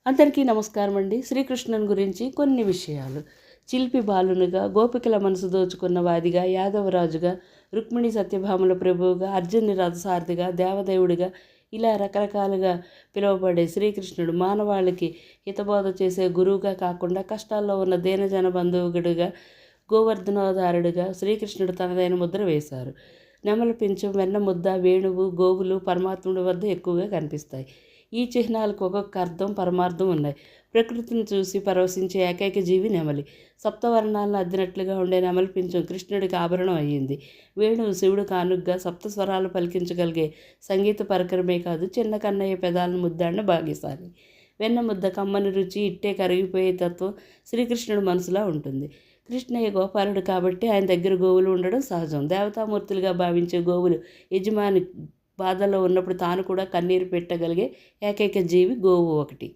అందరికీ నమస్కారం అండి. శ్రీకృష్ణుని గురించి కొన్ని విషయాలు. చిలిపి బాలునిగా, గోపికల మనసు దోచుకున్న వాదిగా, యాదవరాజుగా, రుక్మిణి సత్యభామల ప్రభువుగా, అర్జునుని రథసారథిగా, దేవదేవుడిగా ఇలా రకరకాలుగా పిలువబడే శ్రీకృష్ణుడు మానవాళికి హితబోధ చేసే గురువుగా కాకుండా కష్టాల్లో ఉన్న దీనజన బంధువుగుడిగా, గోవర్ధనోదారుడిగా శ్రీకృష్ణుడు తనదైన ముద్ర వేశారు. నెమలి పించం, వెన్న ముద్ద, వేణువు, గోవులు పరమాత్ముడి వద్ద ఎక్కువగా కనిపిస్తాయి. ఈ చిహ్నాలకు ఒక్కొక్క అర్థం పరమార్థం ఉన్నాయి. ప్రకృతిని చూసి పరవశించే ఏకైక జీవి నెమలి. సప్తవర్ణాలను అద్దినట్లుగా ఉండే నెమలి పింఛం కృష్ణుడికి ఆభరణం అయ్యింది. వేణువు శివుడు కానుగ్గా సప్తస్వరాలు పలికించగలిగే సంగీత పరికరమే కాదు, చిన్న కన్నయ్య పెదాలను ముద్దాడిన భాగ్యశాలి. వెన్న ముద్ద కమ్మని రుచి, ఇట్టే కరిగిపోయే తత్వం శ్రీకృష్ణుడి మనసులా ఉంటుంది. కృష్ణయ్య గోపాలుడు కాబట్టి ఆయన దగ్గర గోవులు ఉండడం సహజం. దేవతామూర్తులుగా భావించే గోవులు యజమాని బాధల్లో ఉన్నప్పుడు తాను కూడా కన్నీరు పెట్టగలిగే ఏకైక జీవి గోవు ఒకటి.